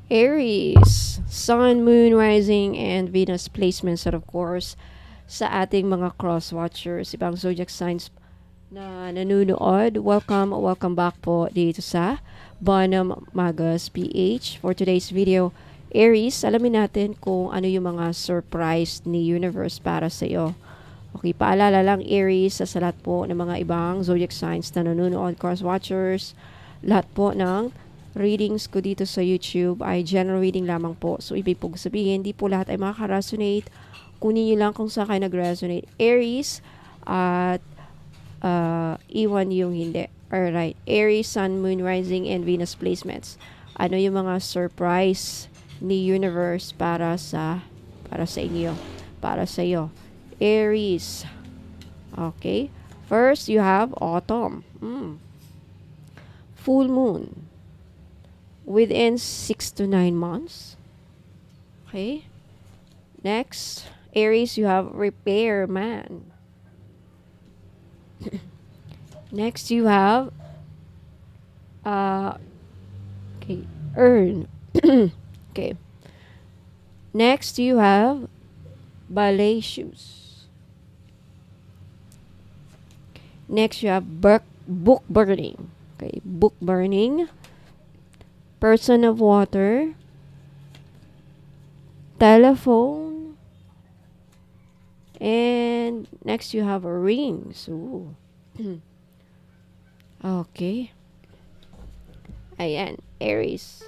Aries, Sun, Moon, Rising, and Venus placements, at of course, sa ating mga cross-watchers, ibang zodiac signs na nanonood. Welcome back po dito sa Bonham Magas PH. For today's video, Aries, alamin natin kung ano yung mga surprise ni Universe para sa iyo. Okay, paalala lang Aries, sa lahat po ng mga ibang zodiac signs na nanonood, cross-watchers, lahat po ng readings ko dito sa YouTube ay general reading lamang po. So, ibig po sabihin, hindi po lahat ay makaka-resonate. Kunin nyo lang kung saan kayo nag-resonate. Aries, at iwan yung hindi. Alright. Aries, Sun, Moon, Rising, and Venus placements. Ano yung mga surprise ni Universe para sa inyo? Para sa iyo. Aries. Okay. First, you have autumn. Full moon. Within 6 to 9 months. Okay. Next, Aries, you have repairman. Next, you have earn. Okay. Next, you have ballet shoes. Next, you have book burning. Okay, book burning. Person of water, telephone, and next you have a rings. Ooh. Okay. Ayan, Aries.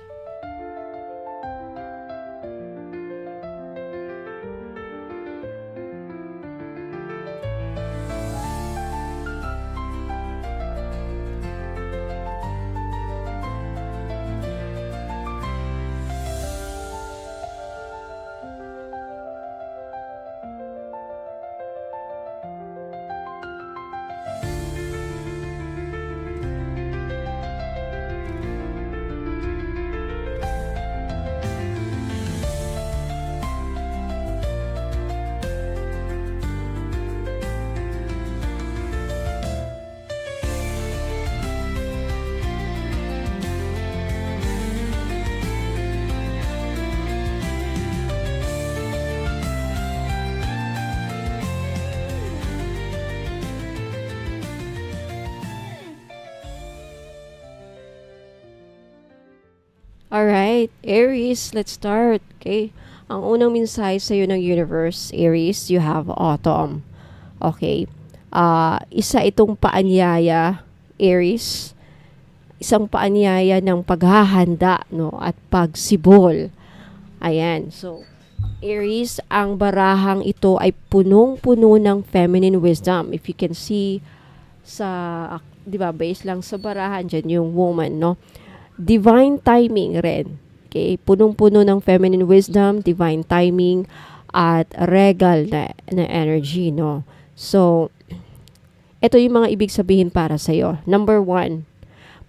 Alright, Aries, let's start. Okay. Ang unang mensahe sa iyo ng universe, Aries, you have autumn. Okay. Isa itong paanyaya, Aries. Isang paanyaya ng paghahanda, no, at pagsibol. Ayan. So, Aries, ang barahang ito ay punong-puno ng feminine wisdom. If you can see sa, di ba, base lang sa barahan dyan, yung woman, no? Divine timing rin. Okay? Punong-puno ng feminine wisdom, divine timing, at regal na energy, no? So, ito yung mga ibig sabihin para sa'yo. Number 1,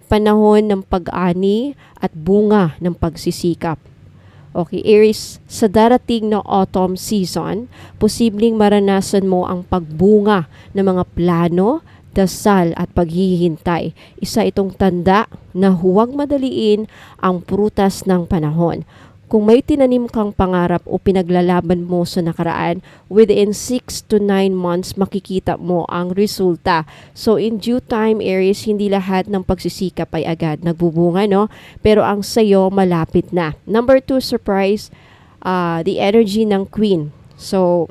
panahon ng pag-ani at bunga ng pagsisikap. Okay, Aries, sa darating na autumn season, posibleng maranasan mo ang pagbunga ng mga plano, dasal at paghihintay. Isa itong tanda na huwag madaliin ang prutas ng panahon. Kung may tinanim kang pangarap o pinaglalaban mo sa nakaraan, within 6 to 9 months makikita mo ang resulta. So in due time, Aries, hindi lahat ng pagsisikap ay agad nagbubunga, no? Pero ang sayo malapit na. Number 2, surprise, the energy ng Queen. So,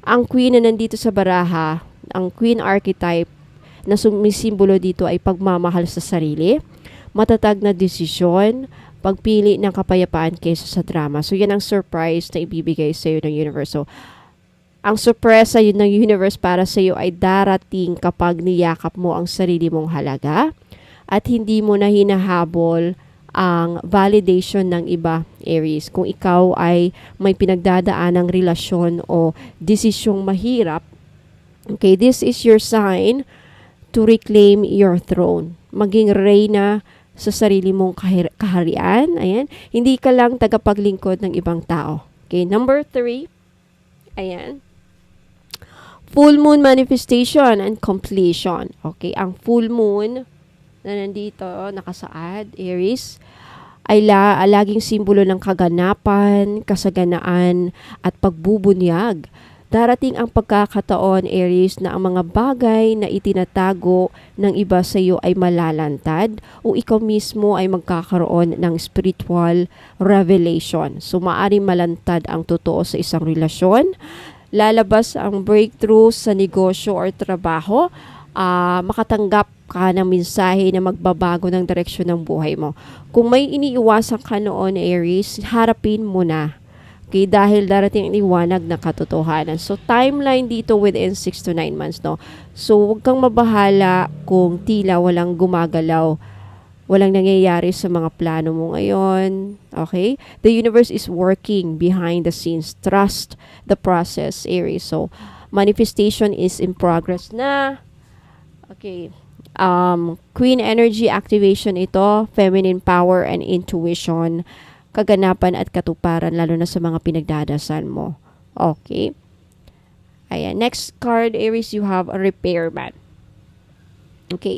ang Queen na nandito sa baraha, ang Queen archetype, na sumisimbolo dito ay pagmamahal sa sarili, matatag na desisyon, pagpili ng kapayapaan kaysa sa drama. So, yan ang surprise na ibibigay sa iyo ng universe. So, ang sorpresa yun ng universe para sa iyo ay darating kapag niyakap mo ang sarili mong halaga at hindi mo na hinahabol ang validation ng iba, Aries. Kung ikaw ay may pinagdadaan ng relasyon o desisyong mahirap, okay, this is your sign to reclaim your throne. Maging reyna sa sarili mong kaharian. Ayan. Hindi ka lang tagapaglingkod ng ibang tao. Okay, number 3. Ayan. Full moon manifestation and completion. Okay, ang full moon na nandito, nakasaad, Aries, ay laging simbolo ng kaganapan, kasaganaan, at pagbubunyag. Darating ang pagkakataon, Aries, na ang mga bagay na itinatago ng iba sa iyo ay malalantad o ikaw mismo ay magkakaroon ng spiritual revelation. So, maaaring malantad ang totoo sa isang relasyon. Lalabas ang breakthrough sa negosyo or trabaho. Makatanggap ka ng mensahe na magbabago ng direksyon ng buhay mo. Kung may iniiwasan ka noon, Aries, harapin mo na. Okay, dahil darating ang liwanag na katotohanan. So, timeline dito within 6 to 9 months, no? So, huwag kang mabahala kung tila walang gumagalaw, walang nangyayari sa mga plano mo ngayon. Okay? The universe is working behind the scenes. Trust the process, Aries. So, manifestation is in progress na. Okay. Queen energy activation ito, feminine power and intuition, kaganapan at katuparan, lalo na sa mga pinagdadasal mo. Okay. Ayan. Next card, Aries, you have a repairman. Okay.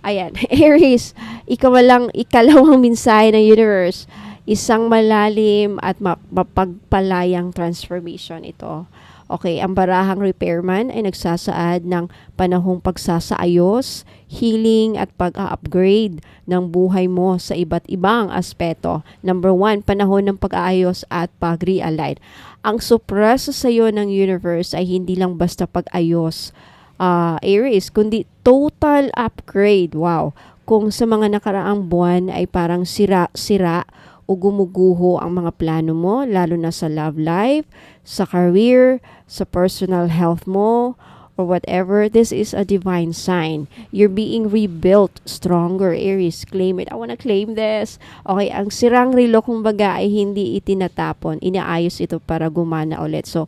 Ayan. Aries, ikalawang mensahe ng universe. Isang malalim at mapagpalayang transformation ito. Okay, ang barahang repairman ay nagsasaad ng panahong pagsasaayos, healing at pag-upgrade ng buhay mo sa iba't ibang aspeto. Number 1, panahon ng pag-aayos at pag-realign. Ang sorpresa sa iyo ng universe ay hindi lang basta pag-ayos, Aries, kundi total upgrade. Wow! Kung sa mga nakaraang buwan ay parang sira o gumuguho ang mga plano mo, lalo na sa love life, sa career, sa personal health mo, or whatever, this is a divine sign. You're being rebuilt stronger, Aries. Claim it. I wanna claim this. Okay, ang sirang relo, kumbaga, ay hindi itinatapon. Inaayos ito para gumana ulit. So,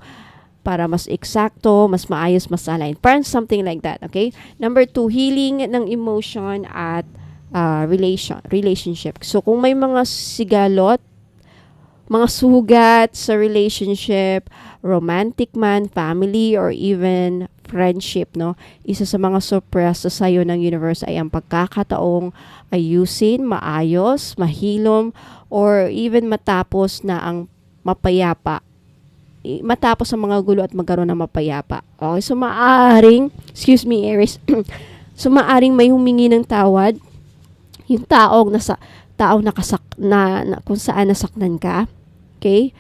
para mas eksakto, mas maayos, mas align. Parang something like that, okay? Number 2, healing ng emotion at relationship. So, kung may mga sigalot, mga sugat sa relationship, romantic man, family, or even friendship, no? Isa sa mga sorpresa sa iyo ng universe ay ang pagkakataong ayusin, maayos, mahilom, or even matapos na ang mapayapa. Matapos ang mga gulo at magkaroon ng mapayapa. Okay, so maaring, Aries, so maaring may humingi ng tawad yung taong kung saan nasaktan ka. Okay?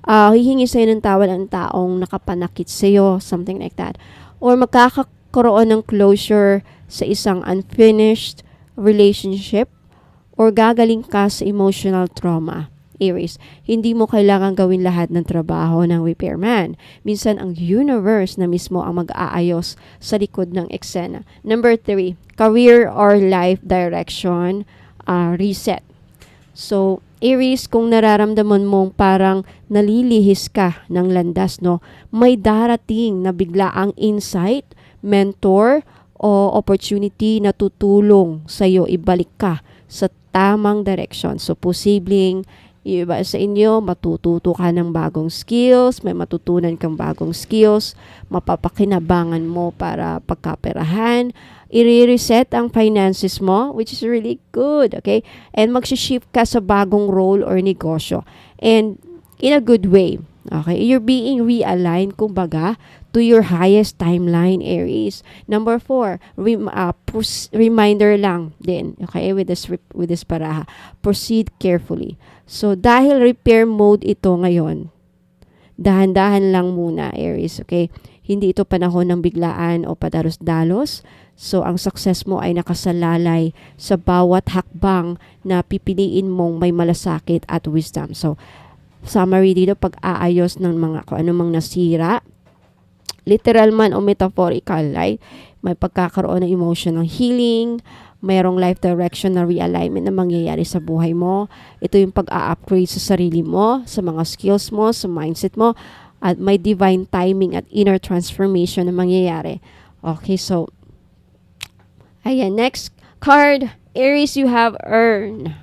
Hihingi sa'yo ng tawad ang taong nakapanakit sa'yo, something like that. Or magkakaroon ng closure sa isang unfinished relationship, or gagaling ka sa emotional trauma. Aries, hindi mo kailangan gawin lahat ng trabaho ng repairman. Minsan, ang universe na mismo ang mag-aayos sa likod ng eksena. Number 3, career or life direction reset. So, Aries, kung nararamdaman mong parang nalilihis ka ng landas, no, may darating na biglaang insight, mentor, o opportunity na tutulong sa'yo ibalik ka sa tamang direction. So, posibleng iba sa inyo, matututo ka ng bagong skills, may matutunan kang bagong skills, mapapakinabangan mo para pagkaperahan, i-reset ang finances mo, which is really good, okay? And mag-shift ka sa bagong role or negosyo. And in a good way, okay? You're being realigned, kumbaga, to your highest timeline, Aries. Number 4, reminder lang din, okay, with this baraha. Proceed carefully. So, dahil repair mode ito ngayon, dahan-dahan lang muna, Aries, okay? Hindi ito panahon ng biglaan o padalos-dalos. So, ang success mo ay nakasalalay sa bawat hakbang na pipiliin mong may malasakit at wisdom. So, summary dito, pag-aayos ng mga kung anumang nasira, literal man o metaphorical, like may pagkakaroon ng emotional healing, mayroong life direction na realignment na mangyayari sa buhay mo. Ito yung pag-a-upgrade sa sarili mo, sa mga skills mo, sa mindset mo, at may divine timing at inner transformation na mangyayari. Okay, so, ayan, next card, Aries, you have earn.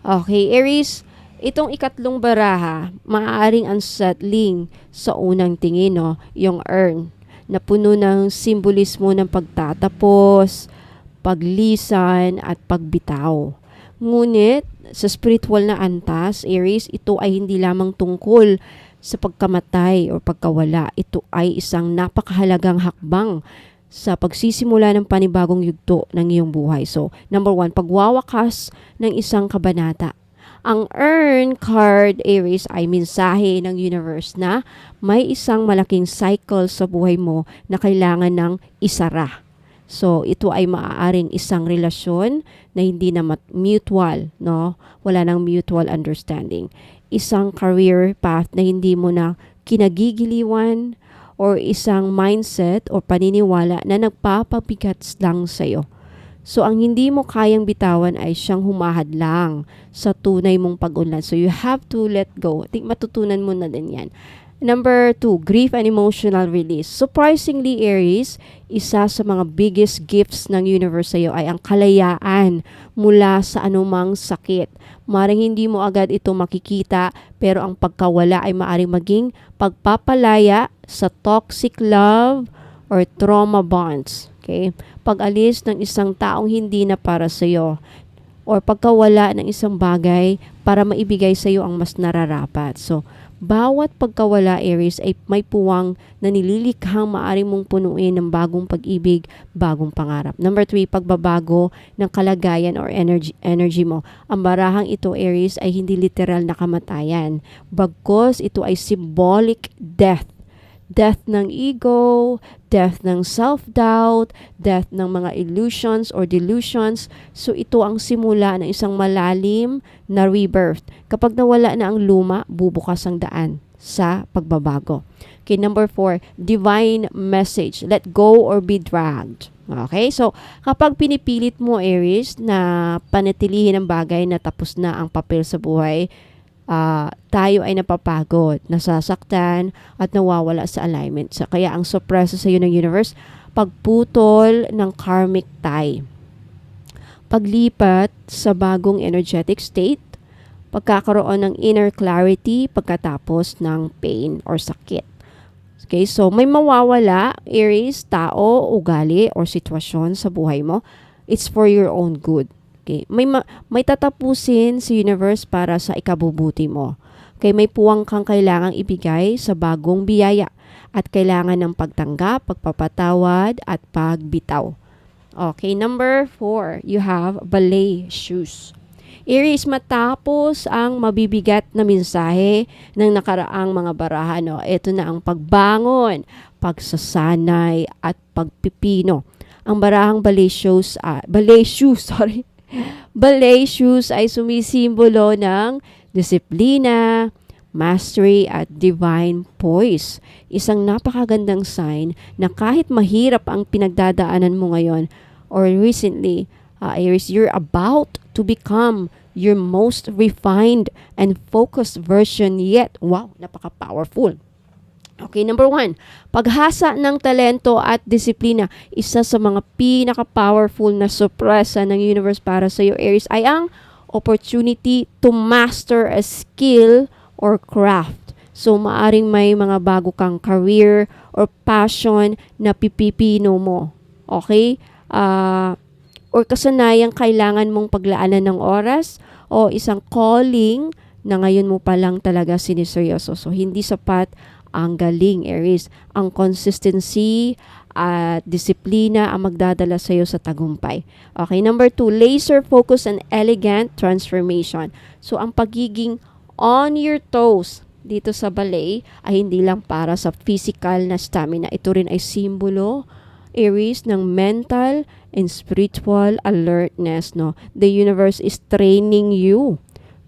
Okay, Aries, itong ikatlong baraha, maaaring unsettling sa unang tingin, no? Yung earn, na puno ng simbolismo ng pagtatapos, paglisan, at pagbitaw. Ngunit, sa spiritual na antas, Aries, ito ay hindi lamang tungkol sa pagkamatay o pagkawala. Ito ay isang napakahalagang hakbang sa pagsisimula ng panibagong yugto ng iyong buhay. So, number 1, pagwawakas ng isang kabanata. Ang Earn card, Aries, ay mensahe ng universe na may isang malaking cycle sa buhay mo na kailangan ng isara. So, ito ay maaaring isang relasyon na hindi na mutual, no? Wala nang mutual understanding. Isang career path na hindi mo na kinagigiliwan, or isang mindset o paniniwala na nagpapabigat lang sa'yo. So, ang hindi mo kayang bitawan ay siyang humahadlang sa tunay mong pag-unlad. So, you have to let go. I think matutunan mo na din yan. Number 2, grief and emotional release. Surprisingly, Aries, isa sa mga biggest gifts ng universe sa'yo ay ang kalayaan mula sa anumang sakit. Maring hindi mo agad ito makikita, pero ang pagkawala ay maaring maging pagpapalaya sa toxic love or trauma bonds. Okay? Pag-alis ng isang taong hindi na para sa'yo, or pagkawala ng isang bagay para maibigay sa'yo ang mas nararapat. So, bawat pagkawala, Aries, ay may puwang na nililikhang maaari mong punuin ng bagong pag-ibig, bagong pangarap. Number 3, pagbabago ng kalagayan or energy mo. Ang barahang ito, Aries, ay hindi literal na kamatayan. Bagkus, ito ay symbolic death. Death ng ego, death ng self-doubt, death ng mga illusions or delusions. So ito ang simula ng isang malalim na rebirth. Kapag nawala na ang luma, bubukas ang daan sa pagbabago. Okay, number 4, divine message. Let go or be dragged. Okay, so kapag pinipilit mo, Aries, na panatilihin ang bagay na tapos na ang papel sa buhay, tayo ay napapagod, nasasaktan, at nawawala sa alignment. So, kaya ang sorpresa sa iyo ng universe, pagputol ng karmic tie, paglipat sa bagong energetic state, pagkakaroon ng inner clarity pagkatapos ng pain or sakit. Okay, so may mawawala, Aries, tao, ugali, or sitwasyon sa buhay mo. It's for your own good. Okay, may tatapusin sa universe para sa ikabubuti mo. Okay, may puwang kang kailangang ibigay sa bagong biyaya at kailangan ng pagtanggap, pagpapatawad, at pagbitaw. Okay, number 4, you have ballet shoes. Aries, matapos ang mabibigat na mensahe ng nakaraang mga baraha, no? Ito na ang pagbangon, pagsasanay, at pagpipino. Ang barahang ballet shoes, ballet shoes ay sumisimbolo ng disiplina, mastery, at divine poise. Isang napakagandang sign na kahit mahirap ang pinagdadaanan mo ngayon or recently, Aries, you're about to become your most refined and focused version yet. Wow, napaka-powerful. Okay, number 1, paghasa ng talento at disiplina. Isa sa mga pinaka-powerful na sorpresa ng universe para sa iyo, Aries, ay ang opportunity to master a skill or craft. So, maaring may mga bago kang career or passion na pipipino mo. Okay? Or kasanayang kailangan mong paglaanan ng oras o isang calling na ngayon mo pa lang talaga siniseryoso. So, hindi sapat ang galing, Aries. Ang consistency at disiplina ang magdadala sa iyo sa tagumpay. Okay, number 2, laser focus and elegant transformation. So, ang pagiging on your toes dito sa ballet ay hindi lang para sa physical na stamina. Ito rin ay simbolo, Aries, ng mental and spiritual alertness, no? The universe is training you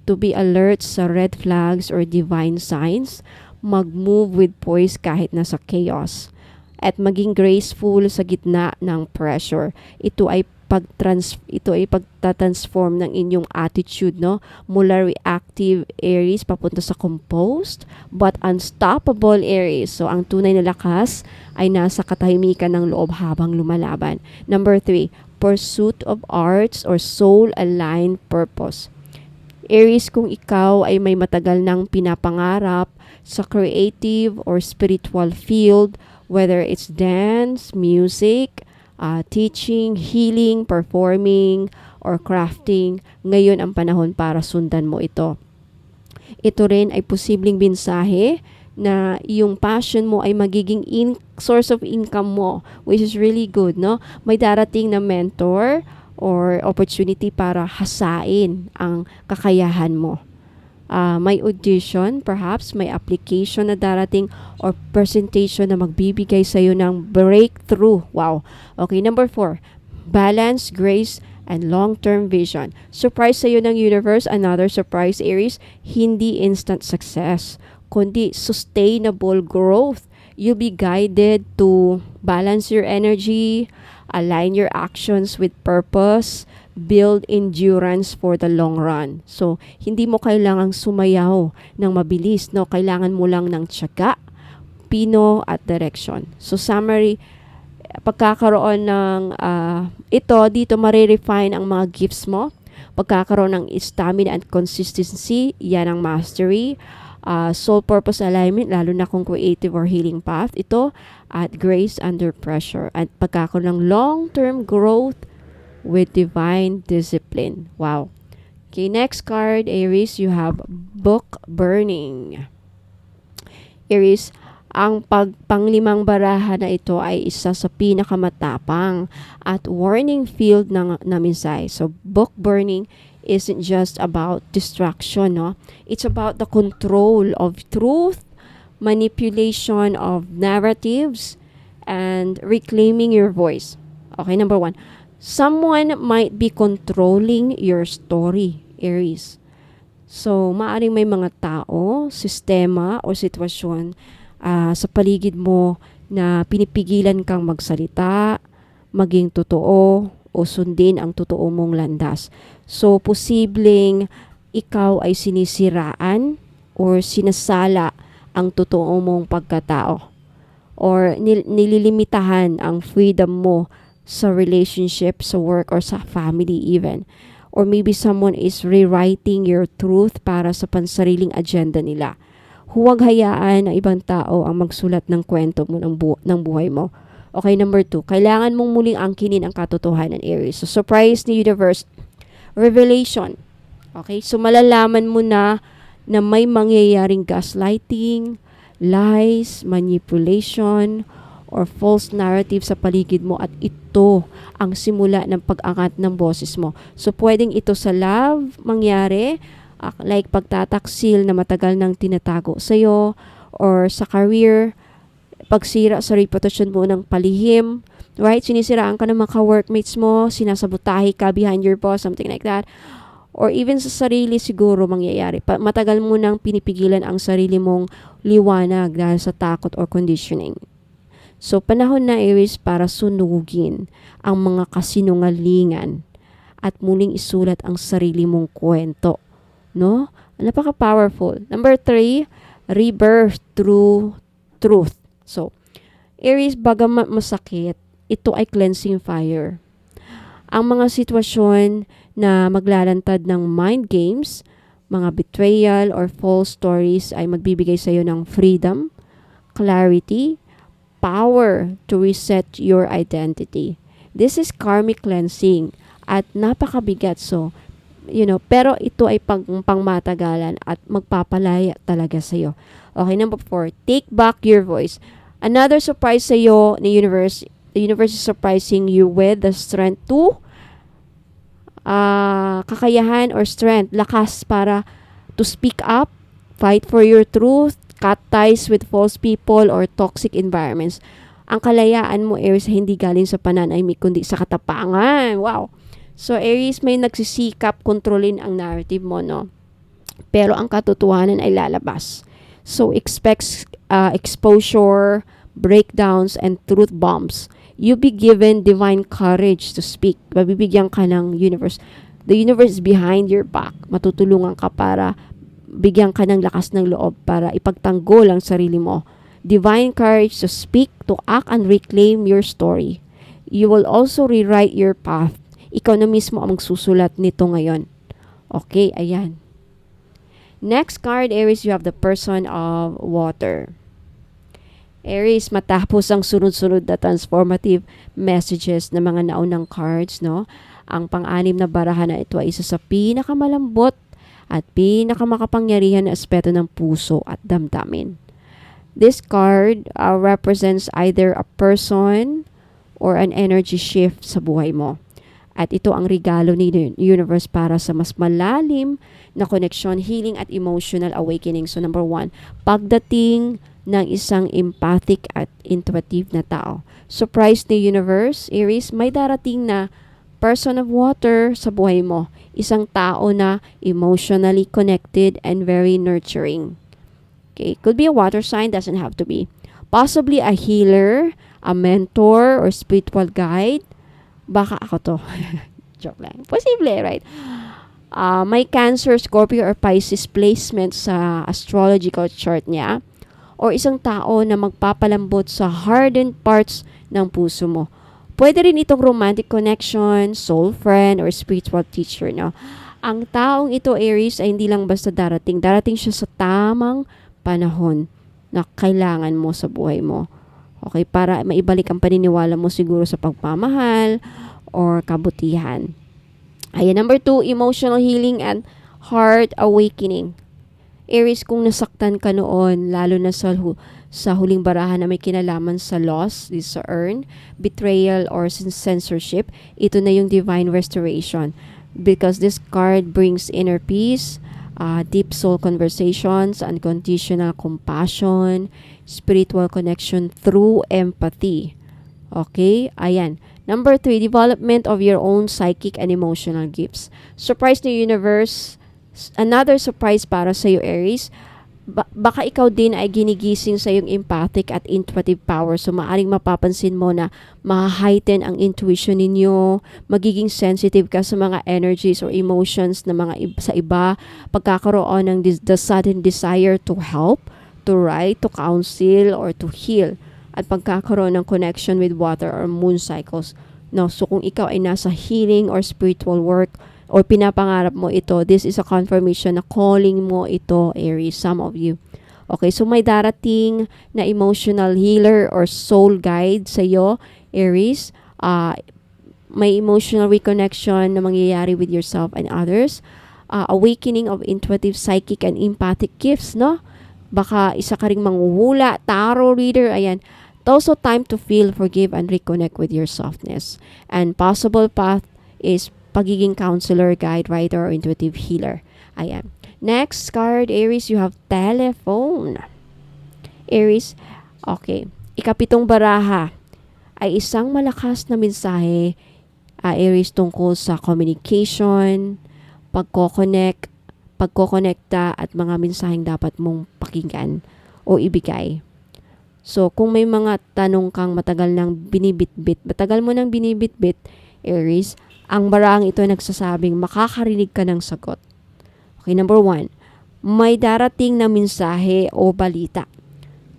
to be alert sa red flags or divine signs, mag-move with poise kahit nasa chaos, at maging graceful sa gitna ng pressure. Ito ay pagtatransform ng inyong attitude, no? Mula reactive, Aries, papunta sa composed but unstoppable, Aries. So, ang tunay na lakas ay nasa katahimikan ng loob habang lumalaban. Number 3, pursuit of arts or soul-aligned purpose. Aries, kung ikaw ay may matagal nang pinapangarap sa creative or spiritual field, whether it's dance, music, teaching, healing, performing, or crafting, ngayon ang panahon para sundan mo ito. Ito rin ay posibleng mensahe na yung passion mo ay magiging source of income mo, which is really good, no? May darating na mentor or opportunity para hasain ang kakayahan mo. May audition, perhaps may application na darating or presentation na magbibigay sa iyo ng breakthrough. Wow. Okay, number 4, balance, grace, and long-term vision. Surprise sa iyo ng universe, another surprise, Aries, hindi instant success, kundi sustainable growth. You'll be guided to balance your energy, align your actions with purpose, build endurance for the long run. So, hindi mo kailangang sumayaw ng mabilis, no? Kailangan mo lang ng tiyaga, pino, at direction. So, summary, pagkakaroon ng dito marirefine ang mga gifts mo. Pagkakaroon ng stamina and consistency, yan ang mastery. Soul purpose alignment, lalo na kung creative or healing path, ito. At grace under pressure. At pagkakaroon ng long-term growth with divine discipline. Wow. Okay, next card, Aries, you have book burning. Aries, ang panglimang baraha na ito ay isa sa pinakamatapang at warning field ng mensahe. So, book burning isn't just about distraction, no? It's about the control of truth, manipulation of narratives, and reclaiming your voice. Okay, number 1. Someone might be controlling your story, Aries. So, maaaring may mga tao, sistema, o sitwasyon sa paligid mo na pinipigilan kang magsalita, maging totoo, o sundin ang totoo mong landas. So, posibleng ikaw ay sinisiraan or sinasala ang totoo mong pagkatao. Or nililimitahan ang freedom mo sa relationship, sa work, or sa family even. Or maybe someone is rewriting your truth para sa pansariling agenda nila. Huwag hayaan na ibang tao ang magsulat ng kwento mo ng buhay mo. Okay, number 2, kailangan mong muling angkinin ang katotohanan, Aries. So, surprise ni universe, revelation. Okay, so malalaman mo na may mangyayaring gaslighting, lies, manipulation, or false narrative sa paligid mo, at ito ang simula ng pag-angat ng boses mo. So, pwedeng ito sa love mangyari, like pagtataksil na matagal nang tinatago sa'yo, or sa career, pagsira sa reputasyon mo ng palihim, right? Sinisiraan ka ng mga workmates mo, sinasabotahe ka behind your boss, something like that. Or even sa sarili siguro mangyayari. Matagal mo nang pinipigilan ang sarili mong liwanag dahil sa takot or conditioning. So, panahon na, Aries, para sunugin ang mga kasinungalingan at muling isulat ang sarili mong kwento. No? Napaka-powerful. Number 3, rebirth through truth. So, Aries, bagamat masakit, ito ay cleansing fire. Ang mga sitwasyon na maglalantad ng mind games, mga betrayal or false stories ay magbibigay sa iyo ng freedom, clarity, power to reset your identity. This is karmic cleansing at napakabigat. So, pero ito ay pangmatagalan at magpapalaya talaga sa iyo. Okay, number 4, take back your voice. Another surprise sa iyo ni universe. The universe is surprising you with the strength to kakayahan or strength, lakas para to speak up, fight for your truth, cut ties with false people or toxic environments. Ang kalayaan mo, Aries, hindi galing sa pananahimik kundi sa katapangan. Wow! So, Aries, may nagsisikap kontrolin ang narrative mo, no? Pero ang katotohanan ay lalabas. So, expect exposure, breakdowns, and truth bombs. You be given divine courage to speak. Mabibigyan ka ng universe. The universe is behind your back. Matutulungan ka para bigyan ka ng lakas ng loob para ipagtanggol ang sarili mo. Divine courage to speak, to act, and reclaim your story. You will also rewrite your path. Ikaw na mismo ang magsusulat nito ngayon. Okay, ayan. Next card, Aries, you have the person of water. Aries, matapos ang sunod-sunod na transformative messages ng mga naunang cards, no? Ang pang-anim na barahan na ito ay isa sa pinakamalambot at pinakamakapangyarihan na aspeto ng puso at damdamin. This card represents either a person or an energy shift sa buhay mo. At ito ang regalo ni universe para sa mas malalim na connection, healing at emotional awakening. So number 1, pagdating ng isang empathic at intuitive na tao. Surprise ni universe, Aries, may darating na person of water sa buhay mo. Isang tao na emotionally connected and very nurturing. Okay, could be a water sign, doesn't have to be. Possibly a healer, a mentor, or spiritual guide. Baka ako to. Joke lang. Posible, right? May Cancer, Scorpio, or Pisces placement sa astrological chart niya. Or isang tao na magpapalambot sa hardened parts ng puso mo. Pwede rin itong romantic connection, soul friend, or spiritual teacher. No? Ang taong ito, Aries, ay hindi lang basta darating. Darating siya sa tamang panahon na kailangan mo sa buhay mo. Okay, para maibalik ang paniniwala mo siguro sa pagmamahal or kabutihan. Ayan, number 2, emotional healing and heart awakening. Aries, kung nasaktan ka noon, lalo na sa huling barahan na may kinalaman sa loss, sa earn, betrayal, or censorship, ito na yung divine restoration. Because this card brings inner peace, deep soul conversations, unconditional compassion, spiritual connection through empathy. Okay? Ayan. Number 3, development of your own psychic and emotional gifts. Surprise the universe. Another surprise para sa iyo, Aries. Baka ikaw din ay ginigising sa iyong empathic at intuitive power. So, maaring mapapansin mo na ma-heighten ang intuition ninyo, magiging sensitive ka sa mga energies or emotions na sa iba, pagkakaroon ng the sudden desire to help, to write, to counsel, or to heal, at pagkakaroon ng connection with water or moon cycles. No, so kung ikaw ay nasa healing or spiritual work, or pinapangarap mo ito, this is a confirmation na calling mo ito, Aries, some of you. Okay, so may darating na emotional healer or soul guide sa iyo, Aries. May emotional reconnection na mangyayari with yourself and others. Awakening of intuitive, psychic, and empathic gifts, no? Baka isa ka ring manghuhula, tarot reader, ayan. Also time to feel, forgive, and reconnect with your softness. And possible path is pagiging counselor, guide, writer, or intuitive healer. Ayan. Next card, Aries, you have telephone. Aries, okay. Ikapitong baraha ay isang malakas na mensahe, Aries, tungkol sa communication, pagkokonekta, at mga mensaheng dapat mong pakinggan o ibigay. So, kung may mga tanong kang matagal mo nang binibitbit, Aries, ang barang ito ay nagsasabing makakarinig ka ng sagot. Okay, number 1, may darating na mensahe o balita.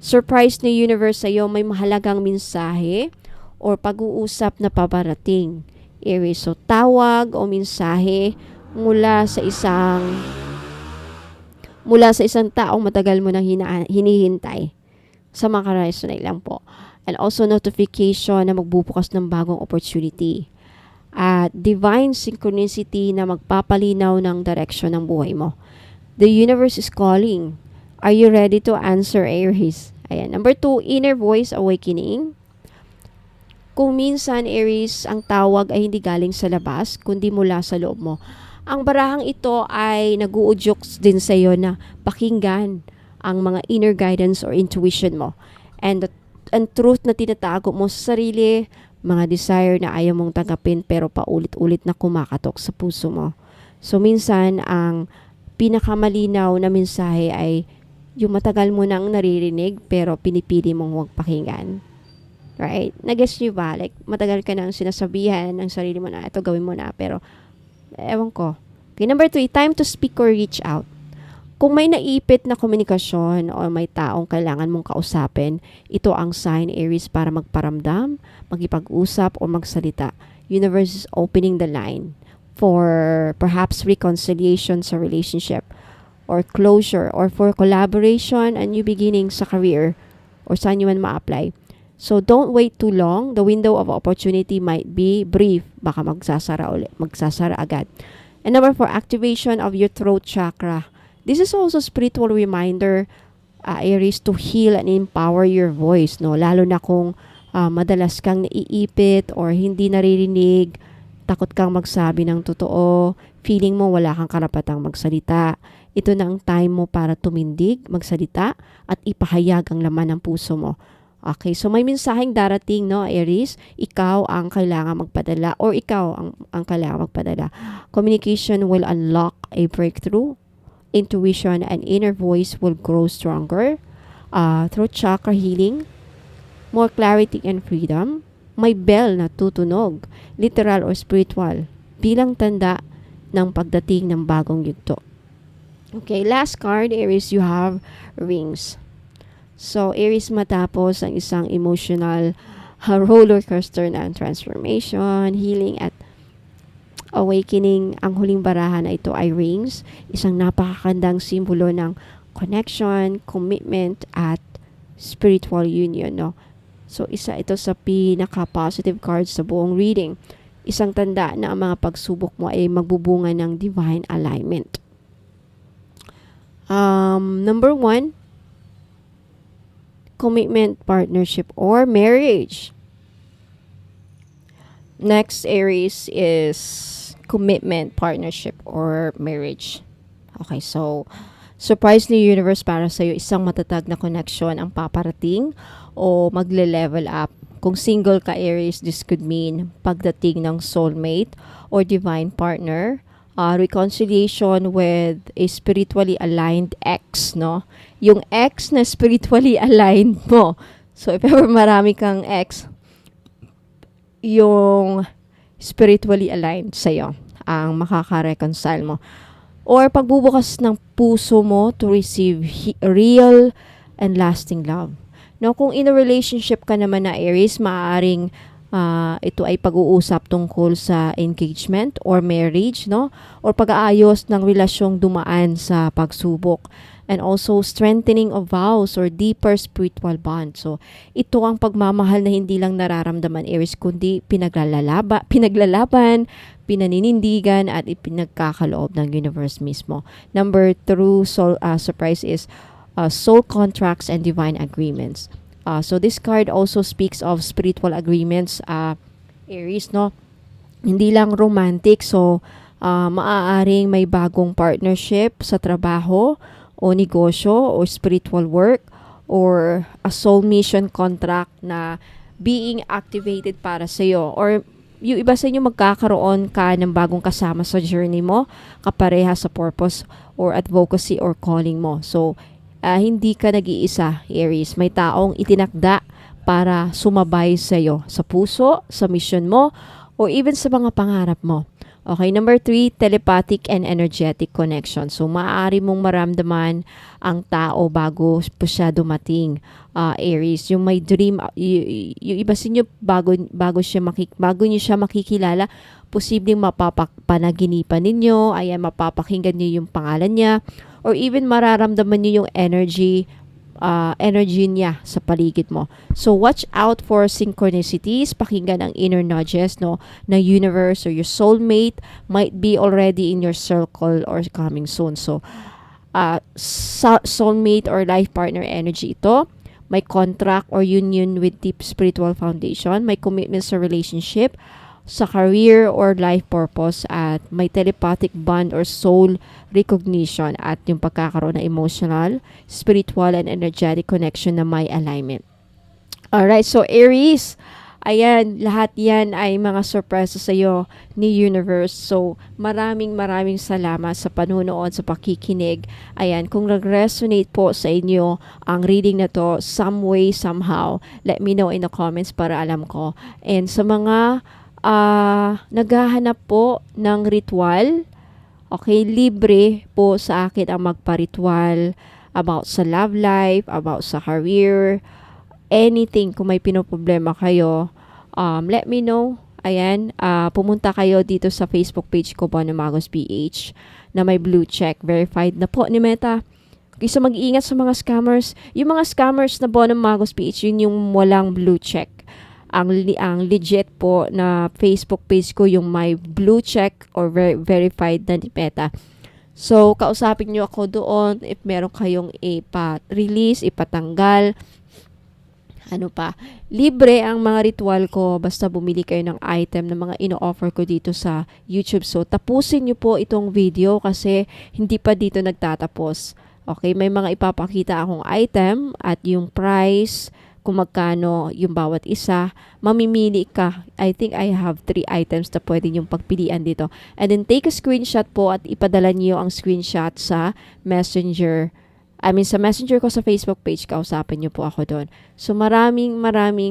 Surprise ni universe sa'yo, may mahalagang mensahe or pag-uusap na pabarating. Aries, so tawag o mensahe mula sa isang taong matagal mo nang hinihintay. Sa mga resonate lang po. And also notification na magbubukas ng bagong opportunity. At divine synchronicity na magpapalinaw ng direction ng buhay mo. The universe is calling. Are you ready to answer, Aries? Ayan. Number 2, inner voice awakening. Kung minsan, Aries, ang tawag ay hindi galing sa labas, kundi mula sa loob mo. Ang barahang ito ay nag-uudyok din sa iyo na pakinggan ang mga inner guidance or intuition mo. And ang truth na tinatago mo sa sarili, mga desire na ayaw mong tanggapin pero paulit-ulit na kumakatok sa puso mo. So minsan, ang pinakamalinaw na mensahe ay yung matagal mo nang naririnig pero pinipili mong huwag pakinggan. Right? Nag-guess nyo ba? Like, matagal ka nang sinasabihan ng sarili mo na ito gawin mo na pero ewan ko. Okay, number 3, time to speak or reach out. Kung may naipit na komunikasyon o may taong kailangan mong kausapin, ito ang sign, Aries, para magparamdam, magipag-usap o magsalita. Universe is opening the line for perhaps reconciliation sa relationship or closure or for collaboration and new beginning sa career or saan nyo man ma-apply. So, don't wait too long. The window of opportunity might be brief. Baka magsasara agad. And number 4, activation of your throat chakra. This is also spiritual reminder, Aries, to heal and empower your voice, no? Lalo na kung madalas kang naiipit or hindi naririnig, takot kang magsabi ng totoo, feeling mo wala kang karapatang magsalita. Ito na ang time mo para tumindig, magsalita, at ipahayag ang laman ng puso mo. Okay, so may mensaheng darating, no, Aries? Ikaw ang kailangan magpadala or ikaw ang kailangan magpadala. Communication will unlock a breakthrough. Intuition and inner voice will grow stronger. Throat chakra healing, more clarity and freedom. May bell na tutunog, literal or spiritual, bilang tanda ng pagdating ng bagong yugto. Okay, last card, Aries, you have rings. So, Aries, matapos ang isang emotional roller coaster ng transformation, healing at awakening, ang huling barahan na ito ay rings, isang napakagandang simbolo ng connection, commitment, at spiritual union, no? So, isa ito sa pinaka-positive cards sa buong reading. Isang tanda na ang mga pagsubok mo ay magbubunga ng divine alignment. Number 1, commitment, partnership, or marriage. Next, Aries, is commitment, partnership, or marriage. Okay, so surprise ni universe para sa'yo, isang matatag na connection ang paparating o magle-level up. Kung single ka, Aries, this could mean pagdating ng soulmate or divine partner, reconciliation with a spiritually aligned ex, no? Yung ex na spiritually aligned mo. So, if ever marami kang ex, yung spiritually aligned sa'yo ang makaka-reconcile mo. Or pagbubukas ng puso mo to receive real and lasting love. No, kung in a relationship ka naman na, Aries, maaaring ito ay pag-uusap tungkol sa engagement or marriage, no? Or pag-aayos ng relasyong dumaan sa pagsubok. And also strengthening of vows or deeper spiritual bond. So, ito ang pagmamahal na hindi lang nararamdaman, Aries, kundi pinaglalaban, pinaninindigan, at ipinagkakaloob ng universe mismo. Number 2, surprise is soul contracts and divine agreements. So, this card also speaks of spiritual agreements, Aries, no? Hindi lang romantic. So, maaaring may bagong partnership sa trabaho, o negosyo, o spiritual work, or a soul mission contract na being activated para sa iyo. Or yung iba sa inyo, magkakaroon ka ng bagong kasama sa journey mo, kapareha sa purpose or advocacy or calling mo. So, hindi ka nag-iisa, Aries. May taong itinakda para sumabay sa iyo, sa puso, sa mission mo, or even sa mga pangarap mo. Okay, number 3, telepathic and energetic connection. So, maaari mong maramdaman ang tao bago po siya dumating, Aries. Yung may dream, yung iba sa inyo, bago niyo siya makikilala, posibleng mapapanaginipan ninyo, ayan, mapapakinggan niyo yung pangalan niya, or even mararamdaman niyo yung energy niya sa paligid mo. So, watch out for synchronicities. Pakinggan ang inner nudges, no, ng universe or your soulmate might be already in your circle or coming soon. So, soulmate or life partner energy ito. May contract or union with deep spiritual foundation. May commitment sa relationship, sa career or life purpose, at may telepathic bond or soul recognition, at yung pagkakaroon ng emotional, spiritual, and energetic connection na may alignment. Alright, so Aries, ayan, lahat yan ay mga sorpresa sa iyo ni universe. So, maraming salamat sa panunood, sa pakikinig. Ayan, kung nag-resonate po sa inyo ang reading na to, some way, somehow, let me know in the comments para alam ko. And sa mga naghahanap po ng ritual, okay, libre po sa akin ang magpa-ritual about sa love life, about sa career, anything. Kung may pinoproblema kayo, let me know. Ayan, pumunta kayo dito sa Facebook page ko, Bono Magos PH, na may blue check, verified na po ni Meta. Okay, so mag-iingat sa mga scammers. Yung mga scammers na Bono Magos PH, yun yung walang blue check. Ang legit po na Facebook page ko yung may blue check or verified na ni Meta. So, kausapin nyo ako doon if meron kayong ipa-release, ipatanggal, ano pa. Libre ang mga ritual ko basta bumili kayo ng item na mga ino-offer ko dito sa YouTube. So, tapusin nyo po itong video kasi hindi pa dito nagtatapos. Okay, may mga ipapakita akong item at yung price, kung magkano yung bawat isa, mamimili ka. I think I have 3 items na pwede yung pagpilian dito. And then take a screenshot po at ipadala niyo ang screenshot sa Messenger. Sa Messenger ko sa Facebook page, kausapin niyo po ako doon. So maraming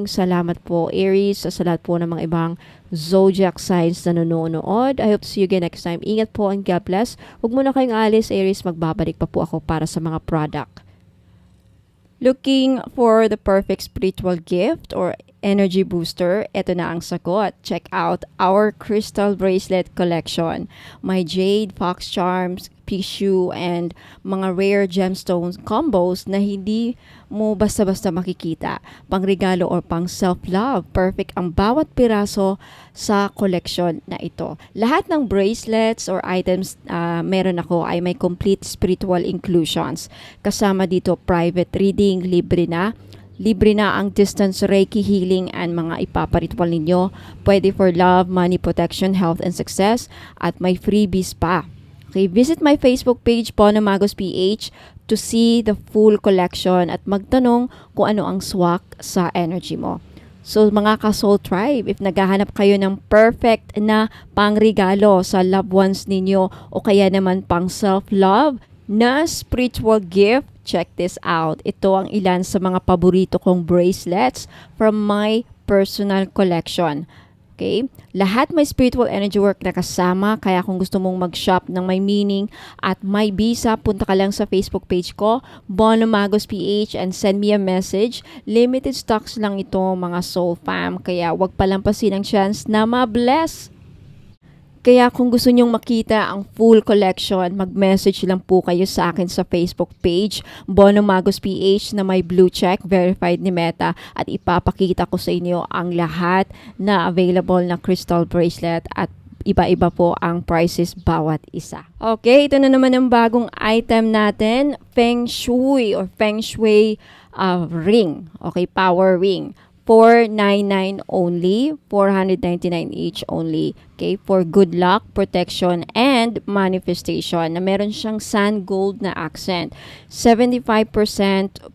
salamat po Aries sa lahat po ng mga ibang zodiac signs na nanonood. I hope to see you again next time. Ingat po and God bless. Huwag muna kayong alis Aries, magbabalik pa po ako para sa mga product. Looking for the perfect spiritual gift or energy booster? Ito na ang sagot. Check out our crystal bracelet collection. My jade, fox charms, tissue, and mga rare gemstones combos na hindi mo basta-basta makikita. Pangregalo or pang self-love. Perfect ang bawat piraso sa collection na ito. Lahat ng bracelets or items meron ako ay may complete spiritual inclusions. Kasama dito private reading, libre na ang distance Reiki healing and mga ipaparitual ninyo. Pwede for love, money, protection, health, and success. At may freebies pa. Okay, visit my Facebook page, Bono Magos PH, to see the full collection at magtanong kung ano ang swak sa energy mo. So mga ka-Soul Tribe, if naghahanap kayo ng perfect na pangregalo sa loved ones ninyo o kaya naman pang self-love na spiritual gift, check this out. Ito ang ilan sa mga paborito kong bracelets from my personal collection. Okay? Lahat may spiritual energy work na kasama, kaya kung gusto mong mag-shop ng may meaning at may visa, punta ka lang sa Facebook page ko, Bono Magos PH, and send me a message. Limited stocks lang ito mga soul fam, kaya wag palampasin ang chance na ma-bless. Kaya kung gusto nyong makita ang full collection, mag-message lang po kayo sa akin sa Facebook page, Bono Magos PH na may blue check, verified ni Meta, at ipapakita ko sa inyo ang lahat na available na crystal bracelet at iba-iba po ang prices bawat isa. Okay, ito na naman ang bagong item natin, Feng Shui or Feng Shui ring. Okay, power ring. $499 only, $499 each only. Okay, for good luck, protection, and manifestation. Na meron siyang sand gold na accent. 75%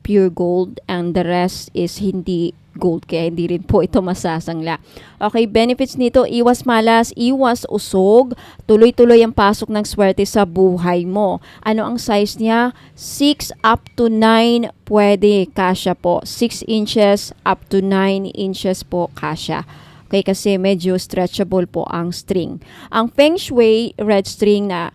pure gold and the rest is hindi gold, kaya hindi rin po ito masasangla. Okay, benefits nito, iwas malas, iwas usog, tuloy-tuloy ang pasok ng swerte sa buhay mo. Ano ang size niya? 6 up to 9 pwede, kasya po. 6 inches up to 9 inches po kasya. Okay, kasi medyo stretchable po ang string. Ang Feng Shui red string na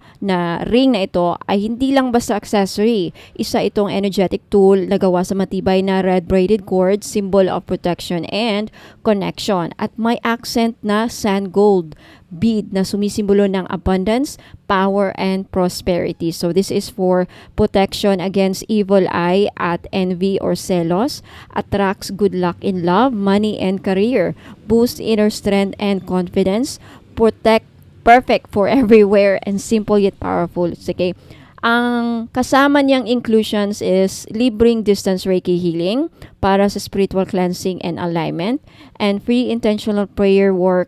ring na ito ay hindi lang basta accessory. Isa itong energetic tool na gawa sa matibay na red braided cord, symbol of protection and connection. At may accent na sand gold bead na sumisimbolo ng abundance, power, and prosperity. So this is for protection against evil eye at envy or celos, attracts good luck in love, money, and career, boost inner strength and confidence, perfect for everywhere, and simple yet powerful. Okay. Ang kasama niyang inclusions is libreng distance Reiki healing para sa spiritual cleansing and alignment, and free intentional prayer work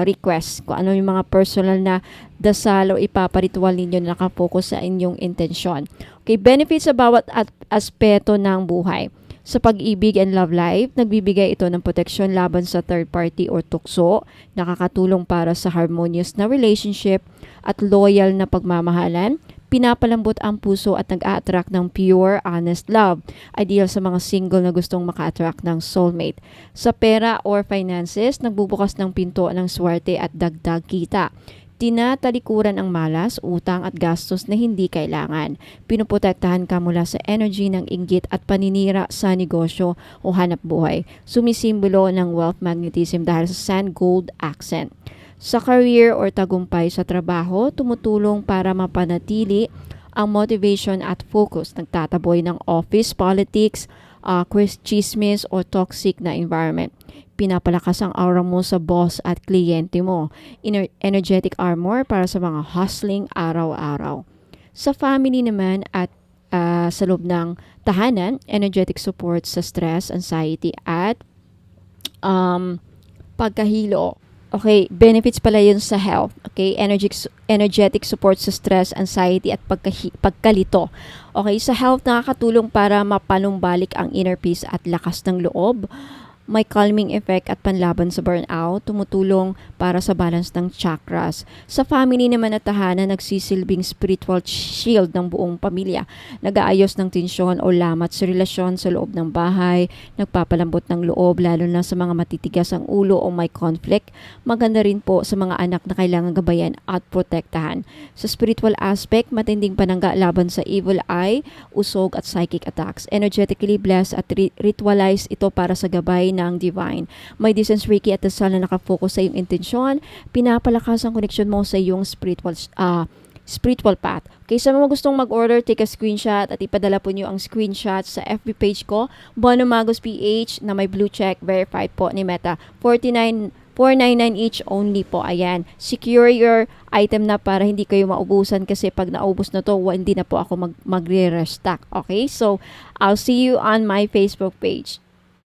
request. Kung ano yung mga personal na dasal o ipaparitual ninyo na nakafocus sa inyong intensyon. Okay, benefits sa bawat aspeto ng buhay. Sa pag-ibig and love life, nagbibigay ito ng proteksyon laban sa third party or tukso, nakakatulong para sa harmonious na relationship at loyal na pagmamahalan, pinapalambot ang puso at nag-a-attract ng pure, honest love. Ideal sa mga single na gustong maka-attract ng soulmate. Sa pera or finances, nagbubukas ng pinto ng swerte at dagdag kita. Tinatalikuran ang malas, utang at gastos na hindi kailangan. Pinuprotektahan ka mula sa energy ng inggit at paninira sa negosyo o hanap buhay. Sumisimbolo ng wealth magnetism dahil sa sand gold accent. Sa career or tagumpay sa trabaho, tumutulong para mapanatili ang motivation at focus. Nagtataboy ng office politics, chismis o toxic na environment. Pinapalakas ang aura mo sa boss at kliyente mo. Energetic armor para sa mga hustling araw-araw. Sa family naman at sa loob ng tahanan, energetic support sa stress, anxiety at pagkahilo. Okay, benefits pala yun sa health. Okay, energetic support sa stress, anxiety at pagkalito. Okay, sa health nakakatulong para mapanumbalik ang inner peace at lakas ng loob. May calming effect at panlaban sa burnout, tumutulong para sa balance ng chakras. Sa family naman at tahanan, nagsisilbing spiritual shield ng buong pamilya. Nag-aayos ng tensyon o lamat sa relasyon sa loob ng bahay, nagpapalambot ng loob lalo na sa mga matitigas ang ulo o may conflict. Maganda rin po sa mga anak na kailangan gabayan at protektahan. Sa spiritual aspect, matinding panangga laban sa evil eye, usog at psychic attacks. Energetically blessed at ritualized ito para sa gabay ng divine. May distance Reiki at dasal na nakafocus sa iyong intensyon, pinapalakas ang connection mo sa iyong spiritual path. Okay, sa mga gustong mag-order, take a screenshot at ipadala po niyo ang screenshot sa FB page ko, Bono Magos PH na may blue check, verified po ni Meta. 499 each only po. Ayan. Secure your item na para hindi kayo maubusan kasi pag naubos na to, hindi na po ako magre-restock. Okay? So, I'll see you on my Facebook page.